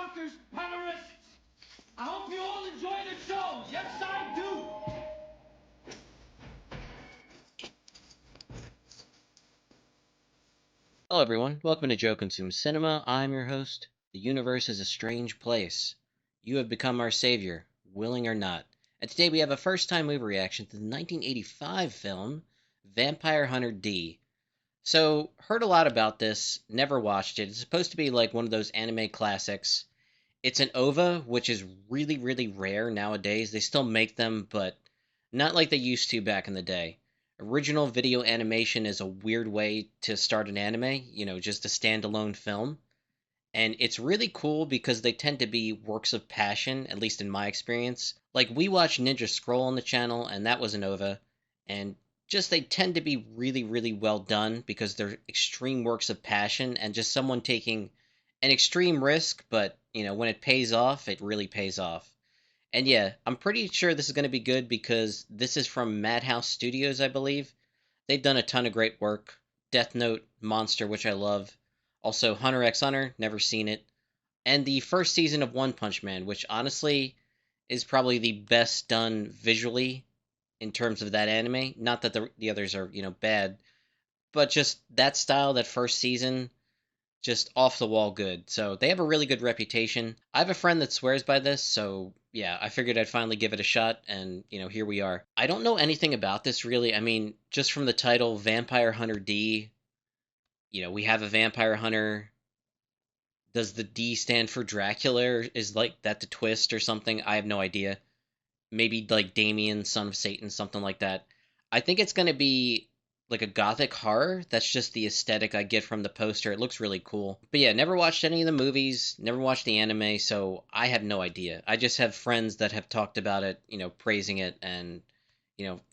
Yonkers Pollerists! I hope you all enjoy the show! Yes, I do! Hello everyone, welcome to Joe Consumes Cinema. I'm your host. The universe is a strange place. You have become our savior, willing or not. And today we have a first-time movie reaction to the 1985 film Vampire Hunter D. So, heard a lot about this, never watched it. It's supposed to be like one of those anime classics. It's an OVA, which is really, really rare nowadays. They still make them, but not like they used to back in the day. Original video animation is a weird way to start an anime, just a standalone film. And it's really cool because they tend to be works of passion, at least in my experience. Like, we watch Ninja Scroll on the channel, and that was an OVA. And just they tend to be really, really well done because they're extreme works of passion and just someone taking an extreme risk, but, when it pays off, it really pays off. And yeah, I'm pretty sure this is going to be good because this is from Madhouse Studios, I believe. They've done a ton of great work. Death Note, Monster, which I love. Also, Hunter x Hunter, never seen it. And the first season of One Punch Man, which honestly is probably the best done visually in terms of that anime. Not that the others are, bad, but just that style, that first season, just off the wall good. So they have a really good reputation. I have a friend that swears by this, so yeah, I figured I'd finally give it a shot, and here we are. I don't know anything about this really. I mean, just from the title, Vampire Hunter D. We have a vampire hunter. Does the D stand for Dracula? Or is like that the twist or something? I have no idea. Maybe like Damien, son of Satan, something like that. I think it's gonna be like a gothic horror. That's just the aesthetic I get from the poster. It looks really cool. But yeah, never watched any of the movies, never watched the anime, so I have no idea. I just have friends that have talked about it, praising it, and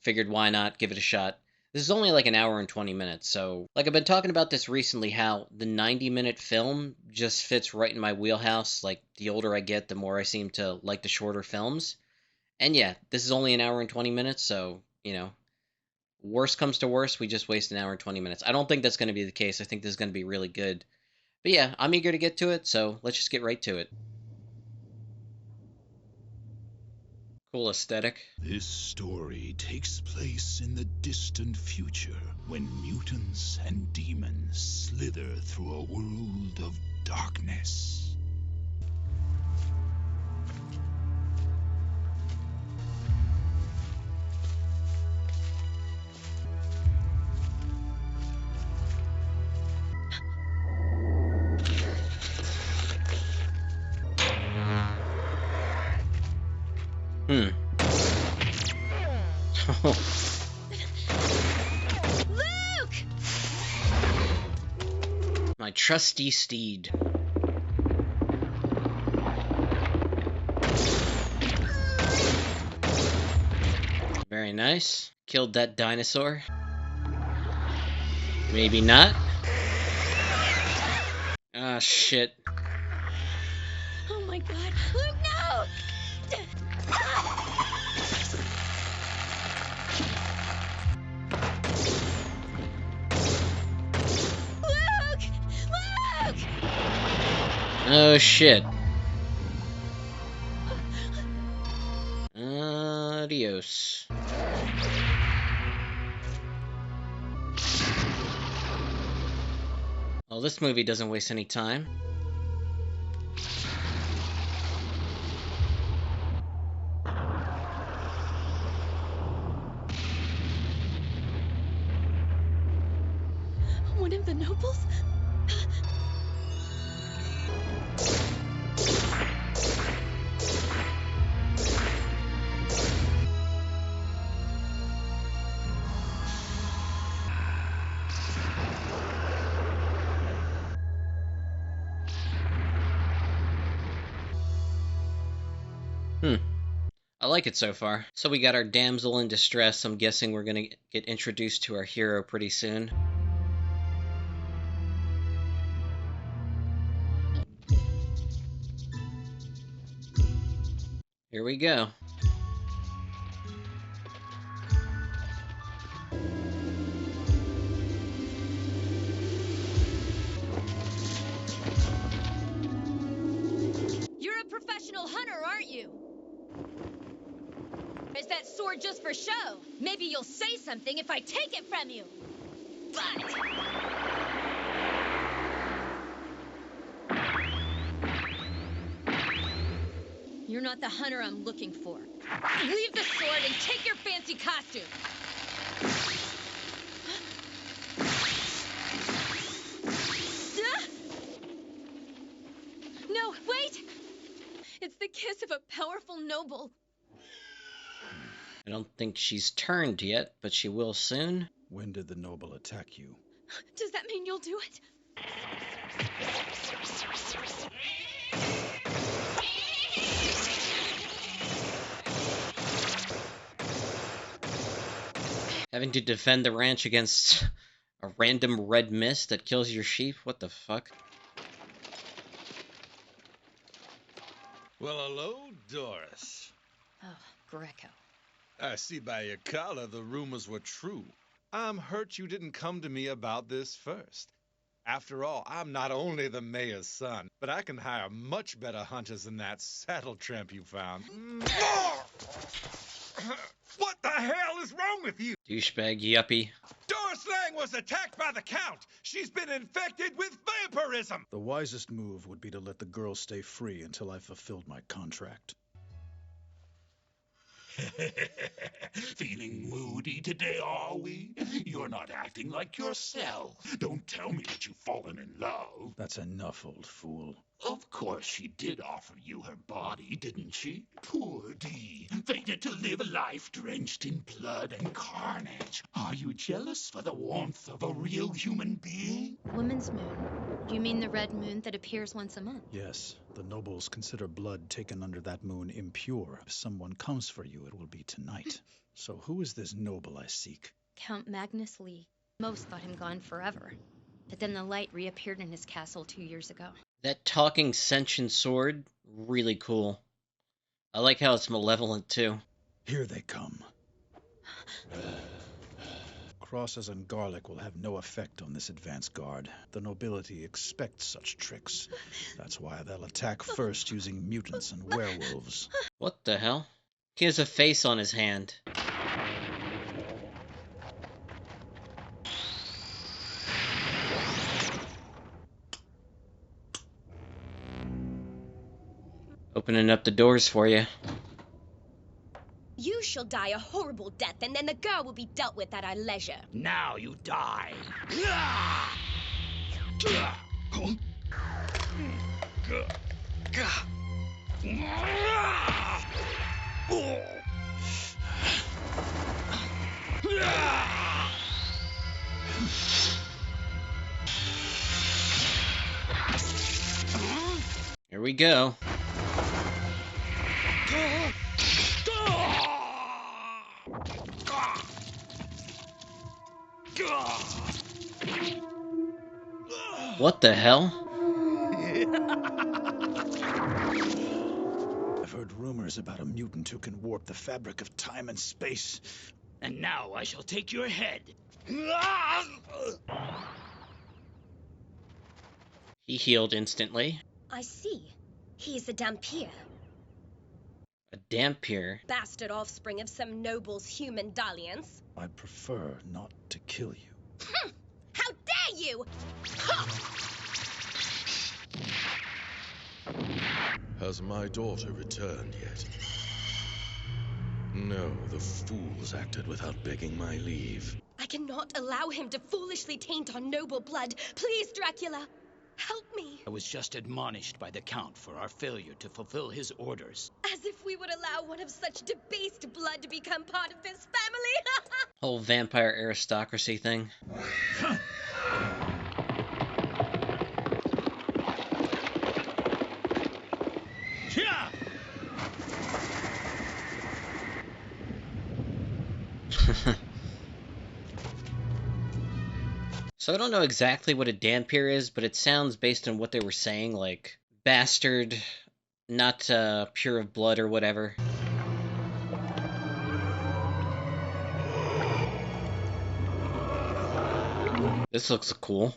figured why not give it a shot. This is only like an hour and 20 minutes, so like I've been talking about this recently how the 90-minute film just fits right in my wheelhouse. Like the older I get, the more I seem to like the shorter films. And yeah, this is only an hour and 20 minutes, so, worst comes to worst, we just waste an hour and 20 minutes. I don't think that's going to be the case. I think this is going to be really good. But yeah, I'm eager to get to it, so let's just get right to it. Cool aesthetic. This story takes place in the distant future when mutants and demons slither through a world of darkness. Hmm. Luke! My trusty steed. Very nice. Killed that dinosaur. Maybe not. Ah, shit. Oh my god. Luke, no! Luke! Luke! Oh, shit. Adios. Well, this movie doesn't waste any time. One of the nobles? I like it so far. So we got our damsel in distress. I'm guessing we're gonna get introduced to our hero pretty soon. Here we go. professional hunter, aren't you? Is that sword just for show? Maybe you'll say something if I take it from you. But... you're not the hunter I'm looking for. Leave the sword and take your fancy costume. No, wait! It's the kiss of a powerful noble. I don't think she's turned yet, but she will soon. When did the noble attack you? Does that mean you'll do it? Having to defend the ranch against a random red mist that kills your sheep? What the fuck? Well, hello, Doris. Oh, Greco. I see by your collar the rumors were true. I'm hurt you didn't come to me about this first. After all, I'm not only the mayor's son, but I can hire much better hunters than that saddle tramp you found. What the hell is wrong with you? Douchebag yuppie. Doris Lang was attacked by the Count. She's been infected with vampirism. The wisest move would be to let the girl stay free until I fulfilled my contract. Feeling moody today, are we? You're not acting like yourself. Don't tell me that you've fallen in love. That's enough, old fool. Of course she did offer you her body, didn't she? Poor Dee, fated to live a life drenched in blood and carnage. Are you jealous for the warmth of a real human being? Woman's moon. You mean the red moon that appears once a month? Yes, the nobles consider blood taken under that moon impure. If someone comes for you, it will be tonight. So who is this noble I seek? Count Magnus Lee. Most thought him gone forever. But then the light reappeared in his castle 2 years ago. That talking sentient sword, really cool. I like how it's malevolent too. Here they come. Crosses and garlic will have no effect on this advance guard. The nobility expects such tricks. That's why they'll attack first using mutants and werewolves. What the hell? He has a face on his hand. Opening up the doors for you. You shall die a horrible death, and then the girl will be dealt with at our leisure. Now you die. Here we go. What the hell? I've heard rumors about a mutant who can warp the fabric of time and space. And now I shall take your head. He healed instantly. I see. He is a Dampier, A Dampier. bastard offspring of some noble's human dalliance. I prefer not to kill you. How dare you! Has my daughter returned yet? No, the fools acted without begging my leave. I cannot allow him to foolishly taint our noble blood. Please, Dracula, help me. I was just admonished by the Count for our failure to fulfill his orders. As if we would allow one of such debased blood to become part of this family. Whole vampire aristocracy thing. So I don't know exactly what a Dampier is, but it sounds, based on what they were saying, like bastard, not pure of blood or whatever. This looks cool.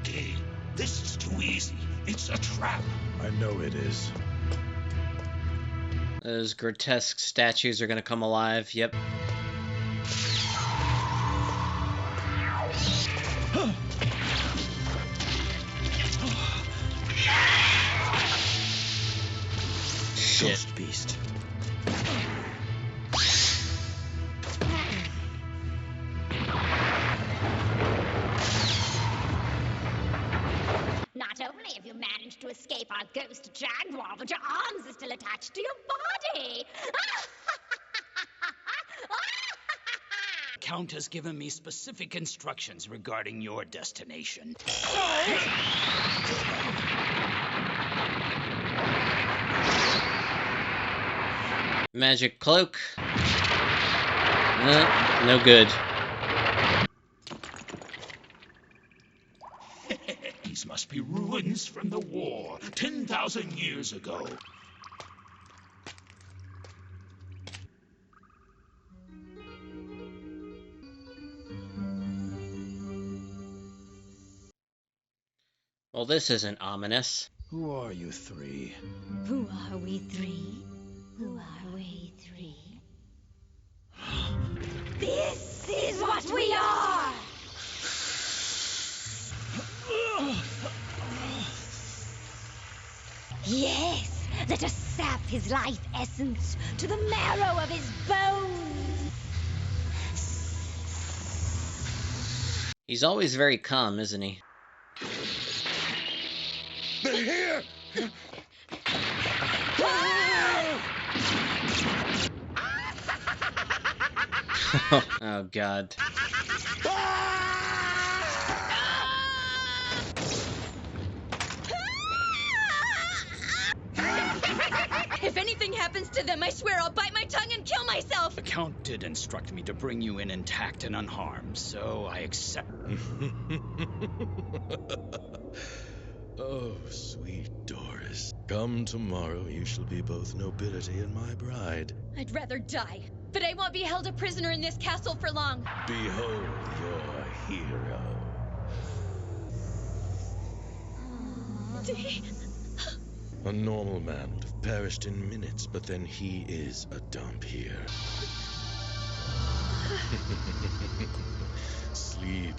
game. This is too easy. It's a trap. I know it is. Those grotesque statues are gonna come alive, yep. Shit. Ghost beast. Not only have you managed to escape our ghost jaguar, but your arms are still attached to your body. Count has given me specific instructions regarding your destination. Magic cloak. No good. These must be ruins from the war, 10,000 years ago. Well, this isn't ominous. Who are you three? Who are we three? Who are we three? This is what we are! Yes, let us sap his life essence to the marrow of his bones. He's always very calm, isn't he? They're here! Oh, God. If anything happens to them, I swear I'll bite my tongue and kill myself! The Count did instruct me to bring you in intact and unharmed, so I accept. Oh, sweet Doris. Come tomorrow, you shall be both nobility and my bride. I'd rather die, but I won't be held a prisoner in this castle for long. Behold your hero. A normal man would have perished in minutes, but then he is a Dhampir. Sleep.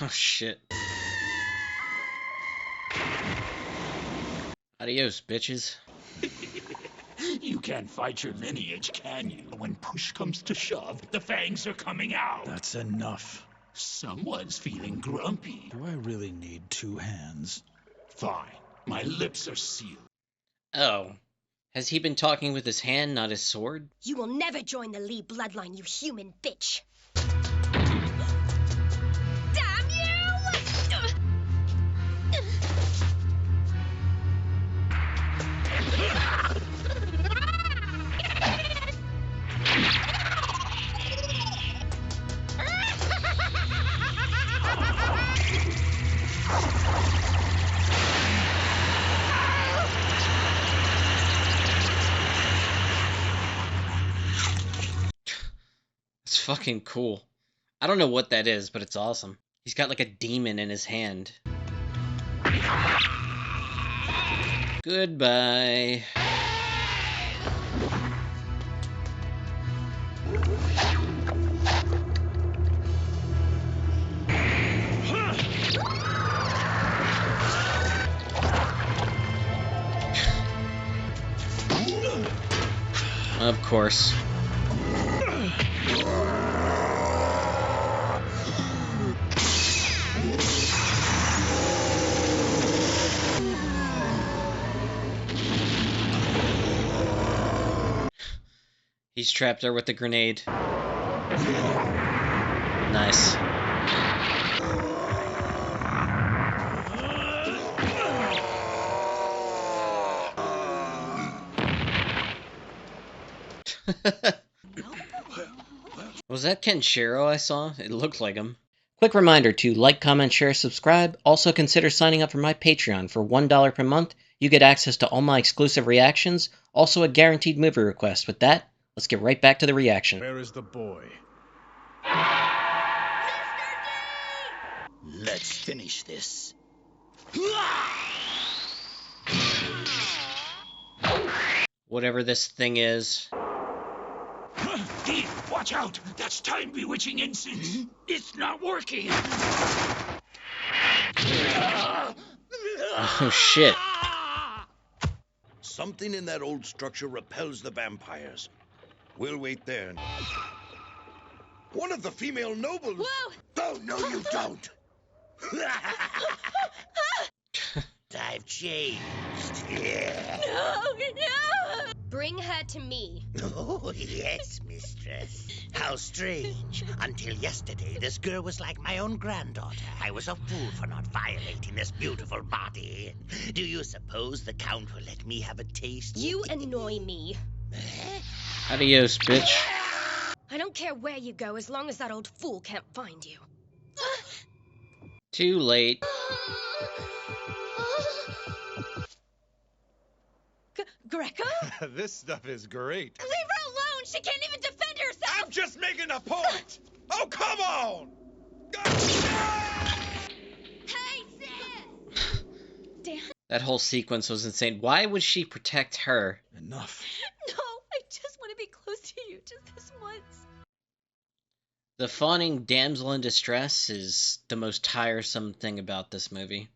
Oh, shit. Adios, bitches. You can't fight your lineage, can you? When push comes to shove, the fangs are coming out. That's enough. Someone's feeling grumpy. Do I really need two hands? Fine. My lips are sealed. Oh. Has he been talking with his hand, not his sword? You will never join the Lee bloodline, you human bitch! Damn you! It's fucking cool. I don't know what that is, but it's awesome. He's got like a demon in his hand. Goodbye. Of course. He's trapped her with the grenade. Nice. Was that Kenshiro I saw? It looked like him. Quick reminder to like, comment, share, subscribe. Also consider signing up for my Patreon. For $1 per month, you get access to all my exclusive reactions, also a guaranteed movie request. With that, Let's get right back to the reaction. Where is the boy? Let's finish this. Whatever this thing is. Dee, watch out! That's time bewitching incense. It's not working. Oh shit. Something in that old structure repels the vampires. We'll wait there. One of the female nobles. Whoa! Oh, no, you don't. I've changed. No! Bring her to me. Oh, yes, mistress. How strange. Until yesterday, this girl was like my own granddaughter. I was a fool for not violating this beautiful body. Do you suppose the Count will let me have a taste? You annoy me. Adios, bitch. I don't care where you go as long as that old fool can't find you. Too late. Greco? This stuff is great. Leave her alone! She can't even defend herself! I'm just making a point! Oh, come on! Hey, sis! Dan? That whole sequence was insane. Why would she protect her? Enough. No, I just want to be close to you, just this once. The fawning damsel in distress is the most tiresome thing about this movie.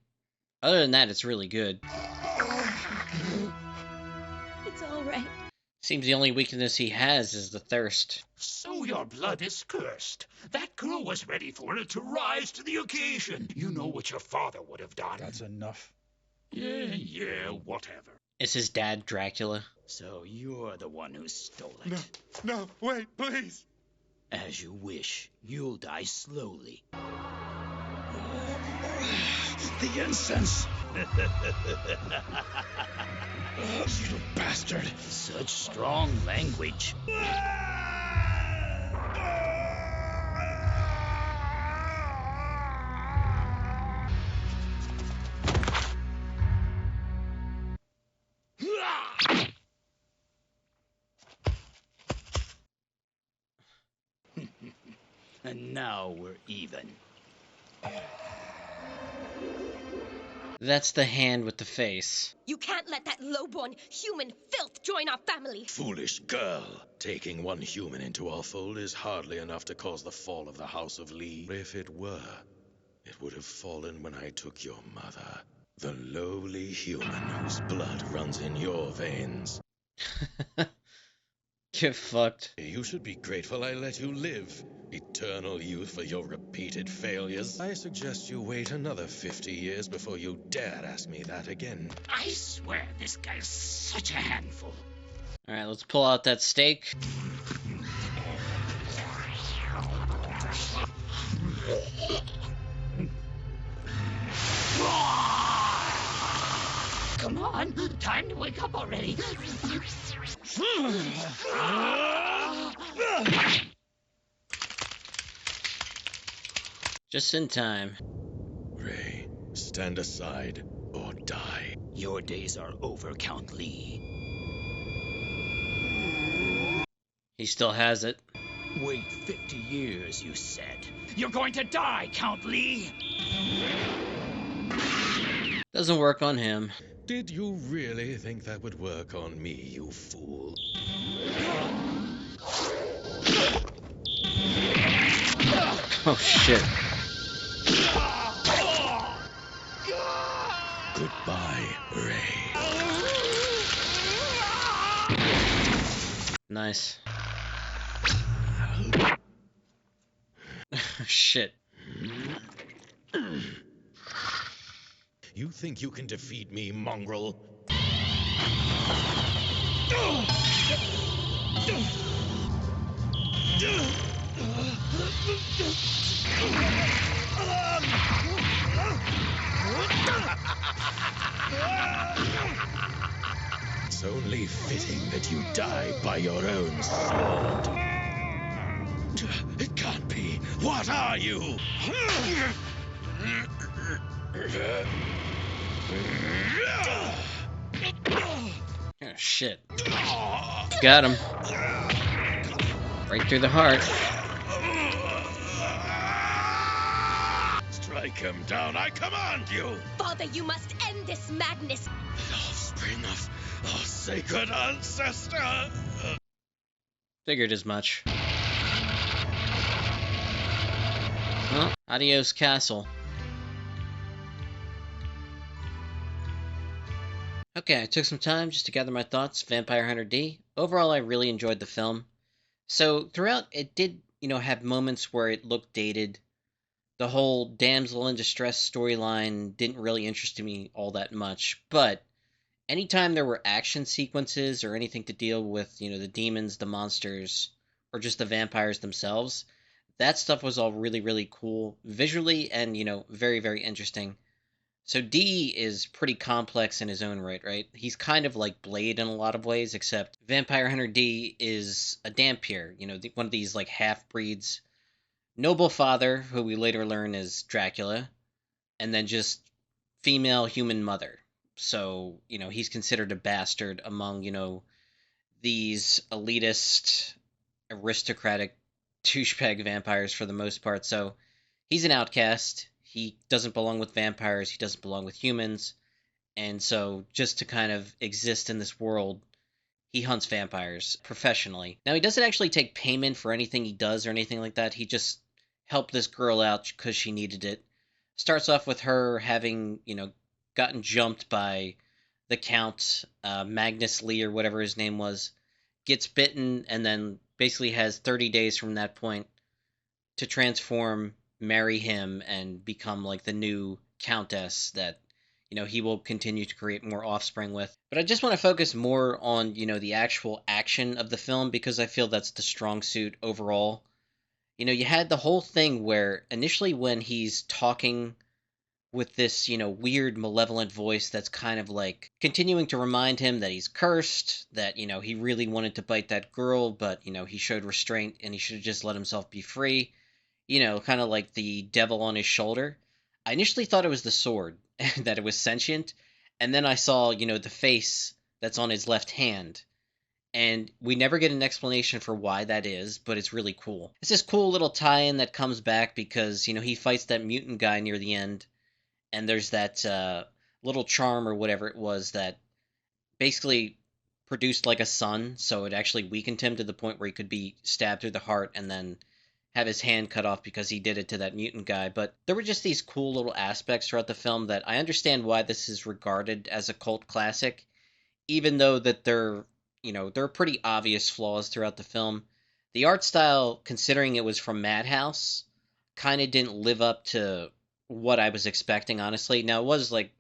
Other than that, it's really good. It's all right. Seems the only weakness he has is the thirst. So your blood is cursed. That girl was ready for it to rise to the occasion. You know what your father would have done. That's enough. Yeah, whatever. Is his dad Dracula? So you're the one who stole it. No, wait, please. As you wish. You'll die slowly. The incense! You bastard! Such strong language. And now we're even. That's the hand with the face. You can't let that lowborn human filth join our family. Foolish girl. Taking one human into our fold is hardly enough to cause the fall of the House of Lee. If it were, it would have fallen when I took your mother. The lowly human whose blood runs in your veins. Get fucked. You should be grateful I let you live. Eternal youth for your repeated failures. I suggest you wait another 50 years before you dare ask me that again. I swear this guy's such a handful. Alright, let's pull out that stake. Come on, time to wake up already. Just in time. Ray, stand aside or die. Your days are over, Count Lee. He still has it. Wait 50 years, you said. You're going to die, Count Lee! Doesn't work on him. Did you really think that would work on me, you fool? Oh shit. Goodbye, Ray. Nice. Shit. You think you can defeat me, mongrel? It's only fitting that you die by your own sword. It can't be. What are you? Oh shit. Got him. Right through the heart. Strike him down, I command you! Father, you must end this madness. The offspring of our sacred ancestor! Figured as much. Well, adios, castle. Okay, I took some time just to gather my thoughts. Vampire Hunter D. Overall, I really enjoyed the film. So, throughout, it did, have moments where it looked dated. The whole damsel in distress storyline didn't really interest me all that much, but anytime there were action sequences or anything to deal with, the demons, the monsters, or just the vampires themselves, that stuff was all really, really cool visually and, very, very interesting. So D is pretty complex in his own right? He's kind of like Blade in a lot of ways, except Vampire Hunter D is a Dhampir, one of these like half-breeds. Noble father, who we later learn is Dracula, and then just female human mother. So, he's considered a bastard among, these elitist, aristocratic, douchebag vampires for the most part. So, he's an outcast. He doesn't belong with vampires. He doesn't belong with humans. And so, just to kind of exist in this world, he hunts vampires professionally. Now, he doesn't actually take payment for anything he does or anything like that. He just helped this girl out because she needed it. Starts off with her having, gotten jumped by the Count, Magnus Lee or whatever his name was, gets bitten, and then basically has 30 days from that point to transform, marry him, and become like the new Countess that, he will continue to create more offspring with. But I just want to focus more on, the actual action of the film because I feel that's the strong suit overall. You had the whole thing where initially when he's talking with this, weird malevolent voice that's kind of like continuing to remind him that he's cursed, that, he really wanted to bite that girl, but, he showed restraint and he should have just let himself be free, kind of like the devil on his shoulder. I initially thought it was the sword, that it was sentient, and then I saw, the face that's on his left hand. And we never get an explanation for why that is, but it's really cool. It's this cool little tie-in that comes back because, he fights that mutant guy near the end, and there's that little charm or whatever it was that basically produced like a son, so it actually weakened him to the point where he could be stabbed through the heart and then have his hand cut off because he did it to that mutant guy. But there were just these cool little aspects throughout the film that I understand why this is regarded as a cult classic, even though that there are pretty obvious flaws throughout the film. The art style, considering it was from Madhouse, kind of didn't live up to what I was expecting, honestly. Now, it was like,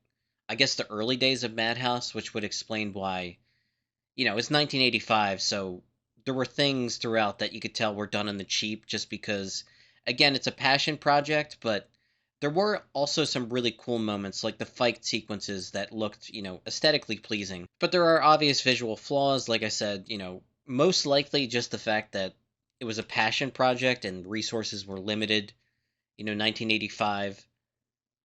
I guess the early days of Madhouse, which would explain why, it's 1985, so there were things throughout that you could tell were done on the cheap just because, again, it's a passion project, but there were also some really cool moments, like the fight sequences that looked, aesthetically pleasing. But there are obvious visual flaws, like I said, most likely just the fact that it was a passion project and resources were limited, 1985.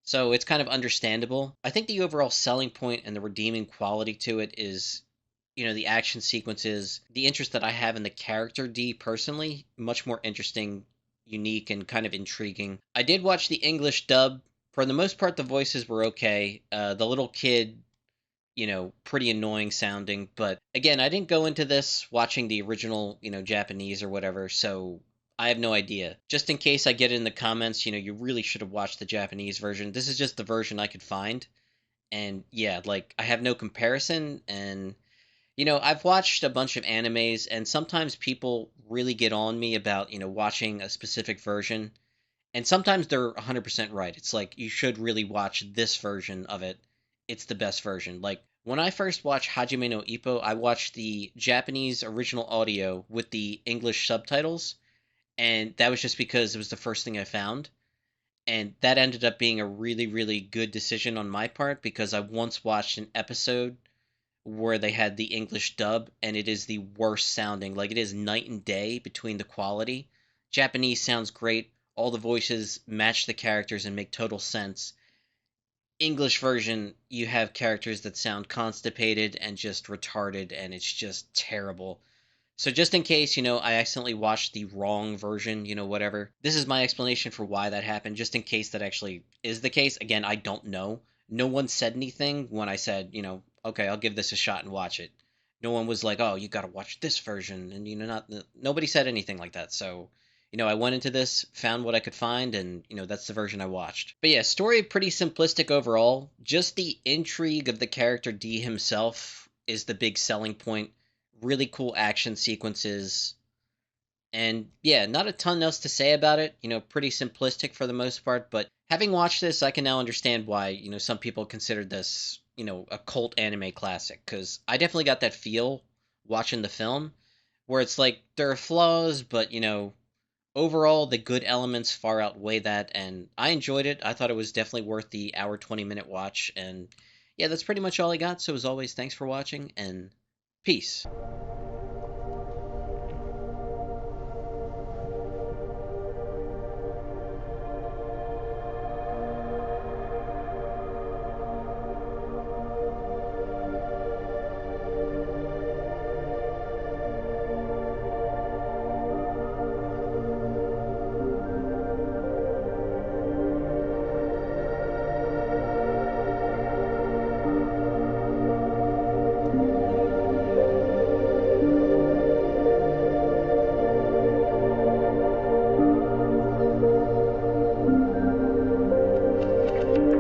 So it's kind of understandable. I think the overall selling point and the redeeming quality to it is, the action sequences, the interest that I have in the character D personally, much more interesting, unique, and kind of intriguing. I did watch the English dub. For the most part, the voices were okay. The little kid, pretty annoying sounding. But again, I didn't go into this watching the original, Japanese or whatever, so I have no idea. Just in case I get it in the comments, you really should have watched the Japanese version. This is just the version I could find. And yeah, like, I have no comparison, and I've watched a bunch of animes, and sometimes people really get on me about, watching a specific version. And sometimes they're 100% right. It's like, you should really watch this version of it. It's the best version. Like, when I first watched Hajime no Ippo, I watched the Japanese original audio with the English subtitles. And that was just because it was the first thing I found. And that ended up being a really, really good decision on my part because I once watched an episode where they had the English dub, and it is the worst sounding. Like, it is night and day between the quality. Japanese sounds great. All the voices match the characters and make total sense. English version, you have characters that sound constipated and just retarded, and it's just terrible. So just in case, I accidentally watched the wrong version, whatever, this is my explanation for why that happened, just in case that actually is the case. Again, I don't know. No one said anything when I said, okay, I'll give this a shot and watch it. No one was like, oh, you got to watch this version, and nobody said anything like that. So, I went into this, found what I could find, and that's the version I watched. But yeah, story pretty simplistic overall. Just the intrigue of the character D himself is the big selling point. Really cool action sequences. And yeah, not a ton else to say about it. Pretty simplistic for the most part, but having watched this, I can now understand why, some people consider this, a cult anime classic, because I definitely got that feel watching the film, where it's like there are flaws, but, overall the good elements far outweigh that, and I enjoyed it. I thought it was definitely worth the hour 20-minute watch, and yeah, that's pretty much all I got. So as always, thanks for watching, and peace.